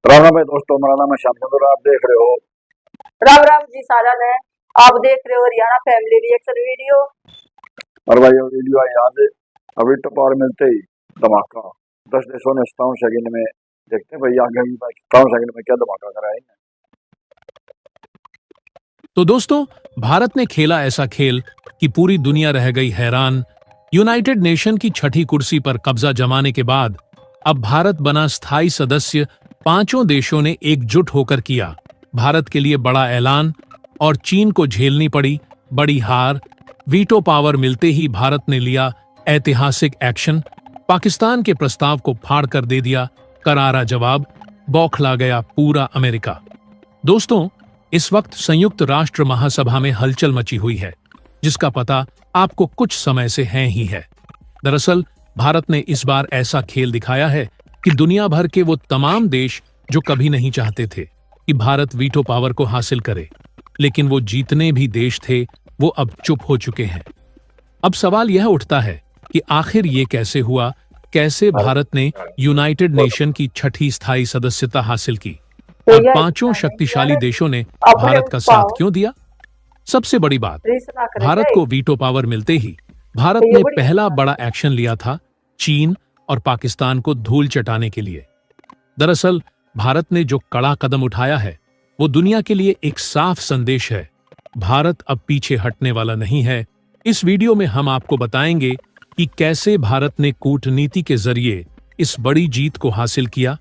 राम राम भाई दोस्तों, मेरा नाम है श्याम चंद्र। आप देख रहे हो राम राम जी सारा ने। आप देख रहे हो हरियाणा फैमिली रिएक्शन वीडियो। और भाई ये वीडियो है यहाँ से। अभी तो पावर मिलते ही धमाका 10 देशों ने 57 सेकंड में। देखते हैं भाई आगे भी 57 सेकंड में क्या धमाका कराए। तो दोस्तों, भारत ने खेला ऐसा खेल कि पूरी दुनिया रह गई हैरान। यूनाइटेड नेशन की छठी कुर्सी पर कब्जा जमाने के बाद अब भारत बना स्थायी सदस्य। पांचों देशों ने एकजुट होकर किया भारत के लिए बड़ा ऐलान, और चीन को झेलनी पड़ी बड़ी हार। वीटो पावर मिलते ही भारत ने लिया ऐतिहासिक एक्शन। पाकिस्तान के प्रस्ताव को फाड़ कर दे दिया करारा जवाब। बौखला गया पूरा अमेरिका। दोस्तों, इस वक्त संयुक्त राष्ट्र महासभा में हलचल मची हुई है, जिसका पता आपको कुछ समय से है ही है। दरअसल भारत ने इस बार ऐसा खेल दिखाया है कि दुनिया भर के वो तमाम देश जो कभी नहीं चाहते थे कि भारत वीटो पावर को हासिल करे, लेकिन वो जीतने भी देश थे, वो अब चुप हो चुके हैं। अब सवाल यह उठता है कि आखिर ये कैसे हुआ, कैसे भारत ने यूनाइटेड नेशन की छठी स्थायी सदस्यता हासिल की और पांचों शक्तिशाली देशों ने भारत का साथ क्यों दिया। सबसे बड़ी बात, भारत को वीटो पावर मिलते ही भारत ने पहला बड़ा एक्शन लिया था चीन और पाकिस्तान को धूल चटाने के लिए। दरअसल भारत ने जो कड़ा कदम उठाया है वो दुनिया के लिए एक साफ संदेश है, भारत अब पीछे हटने वाला नहीं है। इस वीडियो में हम आपको बताएंगे कि कैसे भारत ने कूटनीति के जरिए इस बड़ी जीत को हासिल किया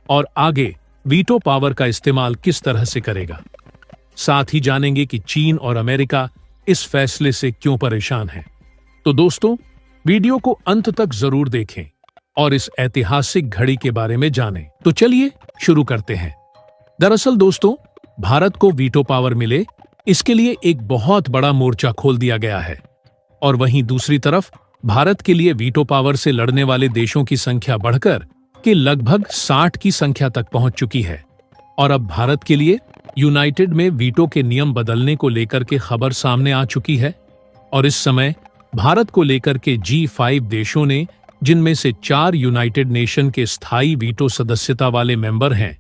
और आगे वीटो पावर का इस्तेमाल किस तरह से करेगा। साथ ही जानेंगे कि चीन और अमेरिका इस फैसले से क्यों परेशान हैं। तो दोस्तों, वीडियो को अंत तक जरूर देखें और इस ऐतिहासिक घड़ी के बारे में जानें। तो चलिए शुरू करते हैं। दरअसल दोस्तों, भारत को वीटो पावर मिले, इसके लिए एक बहुत बड़ा मोर्चा खोल दिया गया है, और वहीं दूसरी तरफ भारत के लिए वीटो पावर से लड़ने वाले देशों की संख्या बढ़कर के लगभग 60 की संख्या तक पहुंच चुकी है। और अब भारत के लिए यूनाइटेड में वीटो के नियम बदलने को लेकर के खबर सामने आ चुकी है। और इस समय भारत को लेकर के G5 देशों ने, जिनमें से 4 यूनाइटेड नेशन के स्थायी वीटो सदस्यता वाले मेंबर हैं,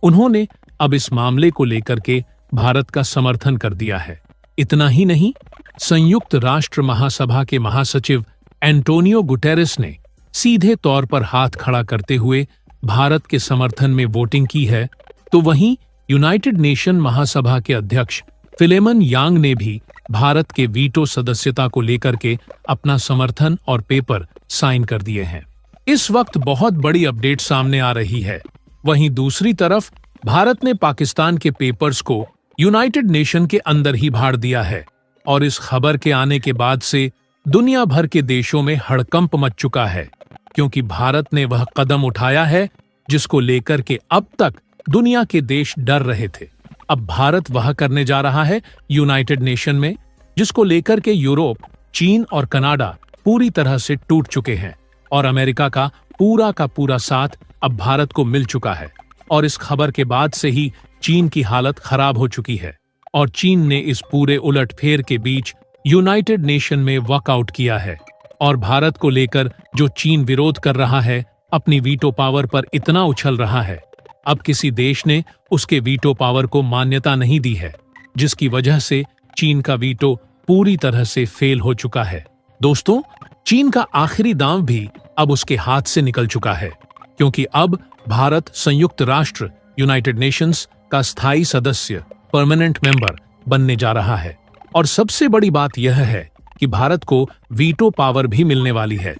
उन्होंने अब इस मामले को लेकर के भारत का समर्थन कर दिया है। इतना ही नहीं, संयुक्त राष्ट्र महासभा के महासचिव एंटोनियो गुटेरेस ने सीधे तौर पर हाथ खड़ा करते हुए भारत के समर्थन में वोटिंग की है। तो वहीं यूनाइटेड नेशन महासभा के अध्यक्ष फिलेमन यांग ने भी भारत के वीटो सदस्यता को लेकर के अपना समर्थन और पेपर साइन कर दिए हैं। इस वक्त बहुत बड़ी अपडेट सामने आ रही है। वहीं दूसरी तरफ भारत ने पाकिस्तान के पेपर्स को यूनाइटेड नेशन के अंदर ही भाड़ दिया है, और इस खबर के आने के बाद से दुनिया भर के देशों में हड़कंप मच चुका है, क्योंकि भारत ने वह कदम उठाया है जिसको लेकर के अब तक दुनिया के देश डर रहे थे। अब भारत वह करने जा रहा है यूनाइटेड नेशन में जिसको लेकर के यूरोप, चीन और कनाडा पूरी तरह से टूट चुके हैं, और अमेरिका का पूरा साथ अब भारत को मिल चुका है। और इस खबर के बाद से ही चीन की हालत खराब हो चुकी है, और चीन ने इस पूरे उलटफेर के बीच यूनाइटेड नेशन में वॉकआउट किया है। और भारत को लेकर जो चीन विरोध कर रहा है, अपनी वीटो पावर पर इतना उछल रहा है, अब किसी देश ने उसके वीटो पावर को मान्यता नहीं दी है, जिसकी वजह से चीन का वीटो पूरी तरह से फेल हो चुका है। दोस्तों, चीन का आखिरी दांव भी अब उसके हाथ से निकल चुका है, क्योंकि अब भारत संयुक्त राष्ट्र यूनाइटेड नेशंस का स्थायी सदस्य, परमानेंट मेंबर बनने जा रहा है। और सबसे बड़ी बात यह है कि भारत को वीटो पावर भी मिलने वाली है।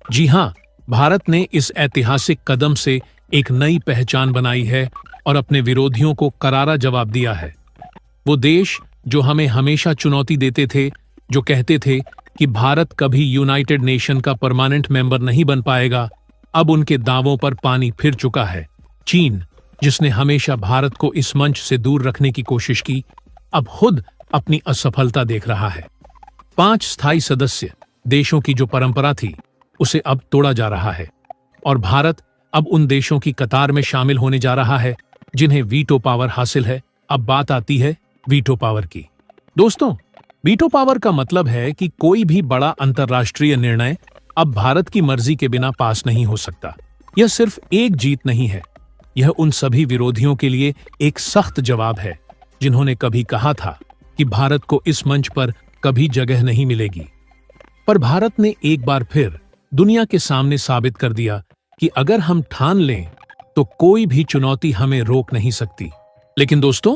जी हां, भारत ने इस ऐतिहासिक कदम से एक नई पहचान बनाई है और अपने विरोधियों को करारा जवाब दिया है। वो देश जो हमें हमेशा चुनौती देते थे, जो कहते थे कि भारत कभी यूनाइटेड नेशन का परमानेंट मेंबर नहीं बन पाएगा, अब उनके दावों पर पानी फिर चुका है। चीन, जिसने हमेशा भारत को इस मंच से दूर रखने की कोशिश की, अब खुद अपनी असफलता देख रहा है। 5 स्थायी सदस्य देशों की जो परंपरा थी, उसे अब तोड़ा जा रहा है, और भारत अब उन देशों की कतार में शामिल होने जा रहा है जिन्हें वीटो पावर हासिल है। अब बात आती है वीटो पावर की। दोस्तों, वीटो पावर का मतलब है कि कोई भी बड़ा अंतर्राष्ट्रीय निर्णय अब भारत की मर्जी के बिना पास नहीं हो सकता। यह सिर्फ एक जीत नहीं है, यह उन सभी विरोधियों के लिए एक सख्त जवाब है जिन्होंने कभी कहा था कि भारत को इस मंच पर कभी जगह नहीं मिलेगी। पर भारत ने एक बार फिर दुनिया के सामने साबित कर दिया कि अगर हम ठान लें तो कोई भी चुनौती हमें रोक नहीं सकती। लेकिन दोस्तों,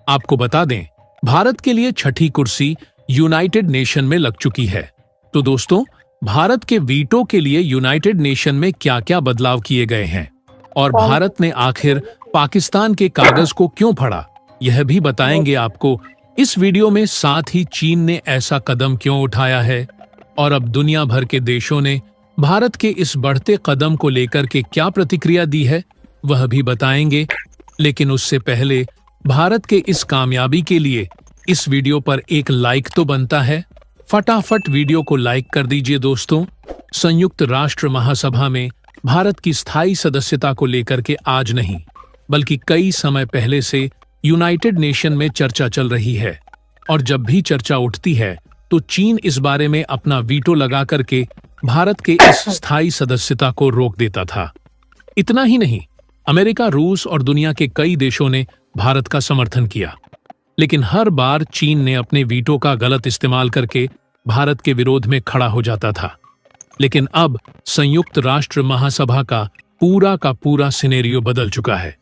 आपको बता दें, भारत के लिए छठी कुर्सी यूनाइटेड नेशन में लग चुकी है। तो दोस्तों, भारत के वीटो के लिए यूनाइटेड नेशन में क्या क्या बदलाव किए गए हैं और भारत ने आखिर पाकिस्तान के कागज को क्यों फाड़ा, यह भी बताएंगे आपको इस वीडियो में। साथ ही चीन ने ऐसा कदम क्यों उठाया है और अब दुनिया भर के देशों ने भारत के इस बढ़ते कदम को लेकर के क्या प्रतिक्रिया दी है, वह भी बताएंगे। लेकिन उससे पहले भारत के इस कामयाबी के लिए इस वीडियो पर एक लाइक तो बनता है। फटाफट वीडियो को लाइक कर दीजिए दोस्तों। संयुक्त राष्ट्र महासभा में भारत की स्थायी सदस्यता को लेकर के आज नहीं बल्कि कई समय पहले से यूनाइटेड नेशन में चर्चा चल रही है, और जब भी चर्चा उठती है तो चीन इस बारे में अपना वीटो लगा करके भारत के इस स्थायी सदस्यता को रोक देता था। इतना ही नहीं, अमेरिका, रूस और दुनिया के कई देशों ने भारत का समर्थन किया, लेकिन हर बार चीन ने अपने वीटो का गलत इस्तेमाल करके भारत के विरोध में खड़ा हो जाता था। लेकिन अब संयुक्त राष्ट्र महासभा का पूरा सिनेरियो बदल चुका है।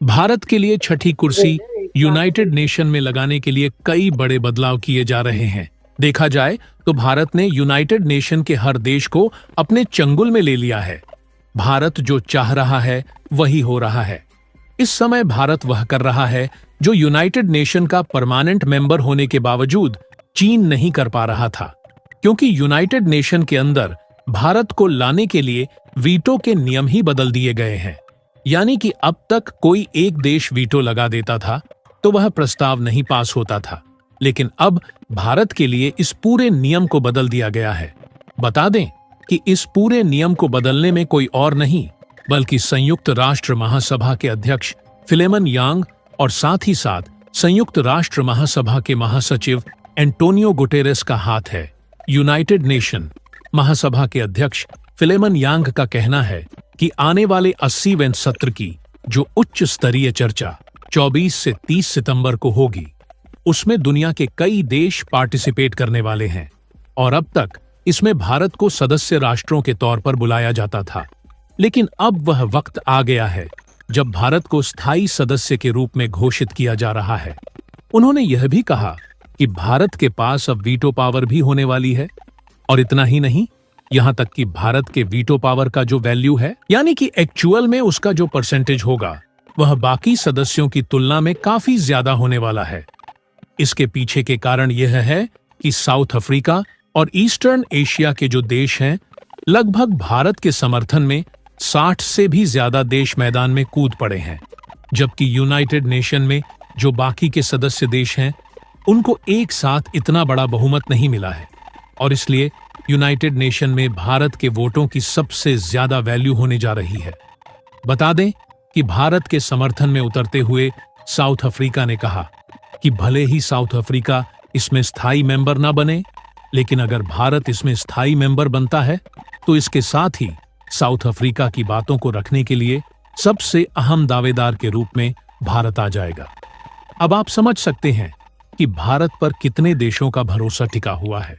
भारत के लिए छठी कुर्सी यूनाइटेड नेशन में लगाने के लिए कई बड़े बदलाव किए जा रहे हैं। देखा जाए तो भारत ने यूनाइटेड नेशन के हर देश को अपने चंगुल में ले लिया है। भारत जो चाह रहा है वही हो रहा है। इस समय भारत वह कर रहा है जो यूनाइटेड नेशन का परमानेंट मेंबर होने के बावजूद चीन नहीं कर पा रहा था, क्योंकि यूनाइटेड नेशन के अंदर भारत को लाने के लिए वीटो के नियम ही बदल दिए गए हैं। यानी कि अब तक कोई एक देश वीटो लगा देता था तो वह प्रस्ताव नहीं पास होता था, लेकिन अब भारत के लिए इस पूरे नियम को बदल दिया गया है। बता दें कि इस पूरे नियम को बदलने में कोई और नहीं बल्कि संयुक्त राष्ट्र महासभा के अध्यक्ष फिलेमन यांग और साथ ही साथ संयुक्त राष्ट्र महासभा के महासचिव एंटोनियो गुटेरेस का हाथ है। यूनाइटेड नेशन महासभा के अध्यक्ष फिलेमन यांग का कहना है कि आने वाले 80वें सत्र की जो उच्च स्तरीय चर्चा 24 से 30 सितंबर को होगी, उसमें दुनिया के कई देश पार्टिसिपेट करने वाले हैं, और अब तक इसमें भारत को सदस्य राष्ट्रों के तौर पर बुलाया जाता था। लेकिन अब वह वक्त आ गया है जब भारत को स्थायी सदस्य के रूप में घोषित किया जा रहा है। उन्होंने यह भी कहा कि भारत के पास अब वीटो पावर भी होने वाली है, और इतना ही नहीं, यहां तक कि भारत के वीटो पावर का जो वैल्यू है, यानी कि एक्चुअल में उसका जो परसेंटेज होगा, वह बाकी सदस्यों की तुलना में काफी ज्यादा होने वाला है। इसके पीछे के कारण यह है कि साउथ अफ्रीका और ईस्टर्न एशिया के जो देश हैं, लगभग भारत के समर्थन में 60 से भी ज्यादा देश मैदान में कूद पड़े हैं, जबकि यूनाइटेड नेशन में जो बाकी के सदस्य देश हैं, उनको एक साथ इतना बड़ा बहुमत नहीं मिला है, और इसलिए यूनाइटेड नेशन में भारत के वोटों की सबसे ज्यादा वैल्यू होने जा रही है। बता दें कि भारत के समर्थन में उतरते हुए साउथ अफ्रीका ने कहा कि भले ही साउथ अफ्रीका इसमें स्थायी मेंबर ना बने, लेकिन अगर भारत इसमें स्थायी मेंबर बनता है तो इसके साथ ही साउथ अफ्रीका की बातों को रखने के लिए सबसे अहम दावेदार के रूप में भारत आ जाएगा। अब आप समझ सकते हैं कि भारत पर कितने देशों का भरोसा टिका हुआ है।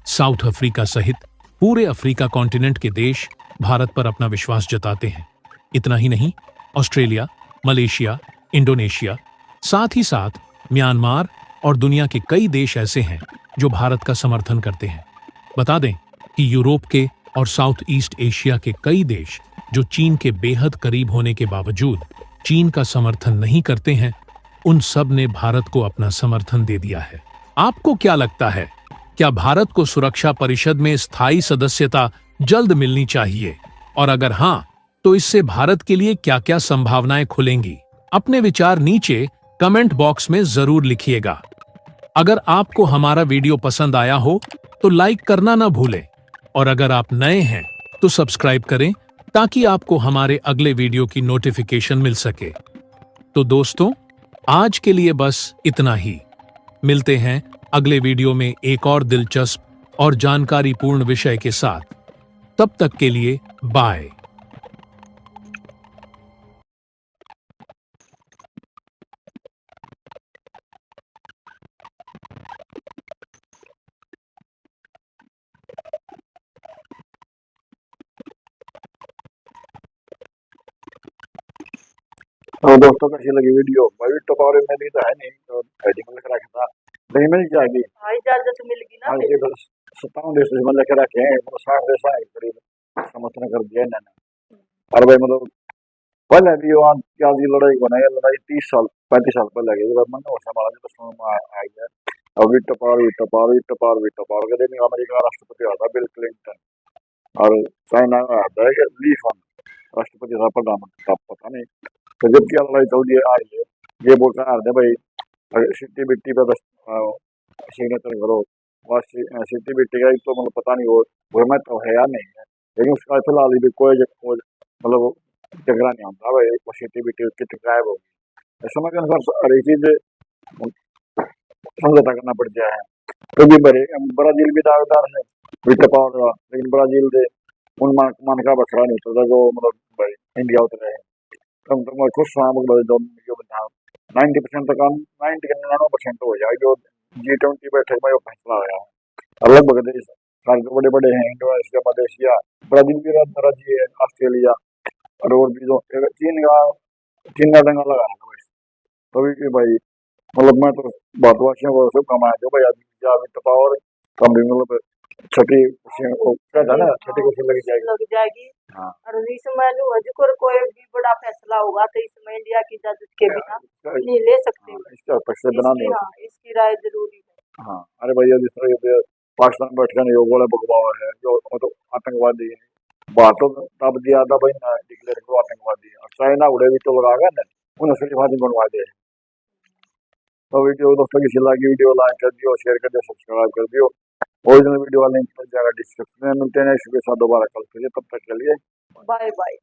साउथ अफ्रीका सहित पूरे अफ्रीका कॉन्टिनेंट के देश भारत पर अपना विश्वास जताते हैं। इतना ही नहीं, ऑस्ट्रेलिया, मलेशिया, इंडोनेशिया, साथ ही साथ म्यांमार और दुनिया के कई देश ऐसे हैं जो भारत का समर्थन करते हैं। बता दें कि यूरोप के और साउथ ईस्ट एशिया के कई देश जो चीन के बेहद करीब होने के बावजूद चीन का समर्थन नहीं करते हैं, उन सब ने भारत को अपना समर्थन दे दिया है। आपको क्या लगता है, क्या भारत को सुरक्षा परिषद में स्थायी सदस्यता जल्द मिलनी चाहिए? और अगर हां, तो इससे भारत के लिए क्या क्या संभावनाएं खुलेंगी? अपने विचार नीचे कमेंट बॉक्स में जरूर लिखिएगा। अगर आपको हमारा वीडियो पसंद आया हो तो लाइक करना ना भूलें, और अगर आप नए हैं तो सब्सक्राइब करें ताकि आपको हमारे अगले वीडियो की नोटिफिकेशन मिल सके। तो दोस्तों, आज के लिए बस इतना ही। मिलते हैं अगले वीडियो में एक और दिलचस्प और जानकारीपूर्ण विषय के साथ। तब तक के लिए बाय। तो दोस्तों कैसी लगी वीडियो? भाई टपारे में नहीं तो है नहीं तो हेडिंग लिख रखा था, नहीं मिल जाएगी। हाँ इजाजत मिल गई ना हाँ फिर। ये तो 57 देश में लिख रखे हैं, मतलब 60 देश है करीब समर्थन कर दिया इन्होंने। और भाई मतलब पहले भी वो आज की लड़ाई बनाई, लड़ाई 30 साल 35 साल पहले की, जब मन होश हमारा जो सुन में आ गया। अब विट टपार के दिन अमेरिका का राष्ट्रपति आता बिल क्लिंटन, और चाइना का आता है ली फन राष्ट्रपति था, प्रधानमंत्री था पता नहीं। तो जब की लड़ाई चल रही है आ रही है, ये बोलता है भाई सिट्टी बिट्टी पे सिग्नेचर करो, और सिट्टी बिट्टी का तो मतलब पता नहीं वो मैं तो है या नहीं है, लेकिन उसका फिलहाल भी कोई मतलब झगड़ा नहीं होता भाई, वो सिट्टी बिट्टी कितनी गायब होगी समय के अनुसार हर एक चीज समझौता करना पड़ जाए है। तो भी ब्राजील भी दावेदार है विट पावर का, लेकिन ब्राजील दे उन मान का बछड़ा नहीं होता जो मतलब भाई इंडिया उतरे है। कम से कम खुश शाम जो जो बता 90% तक 99% हो जाए जो G20 बैठक में वो फैसला आया है। अलग बगैर देश सारे जो बड़े बड़े हैं, इंडोनेशिया, मलेशिया, ब्राजील भी राज्य है, ऑस्ट्रेलिया और भी जो चीन का दंगा लगा है भाई। तभी कि भाई मतलब मैं तो भारतवासियों को शुभकामनाएं जो भाई आज पावर कम भी मतलब छठी क्या था ना, छठी कुर्सी लग जाएगी। लग जाएगी। हाँ और इसमें अजकर कोई भी बड़ा फैसला होगा तो इसमें इंडिया की इजाजत के बिना नहीं ले सकते। इसके हस्तक्षेप से बना नहीं हो हाँ इसकी राय जरूरी है। हाँ अरे भैया जिस तरह ये पाकिस्तान बैठ कर योग वाला भगवान है जो तो आतंकवादी है, बातों तब दिया था भाई ना डिक्लेयर करो आतंकवादी है, और चाइना उड़े भी तो लगा गया ना उन्हें सिर्फ फांसी बनवा दे। तो वीडियो दोस्तों की लगी वीडियो लाइक कर दियो, शेयर कर दियो, सब्सक्राइब कर दियो। ओरिजिनल वीडियो वाला लिंक मिल जाएगा डिस्क्रिप्शन में। मिलते हैं नेक्स्ट के साथ दोबारा कल, फिर तब तक के लिए बाय बाय।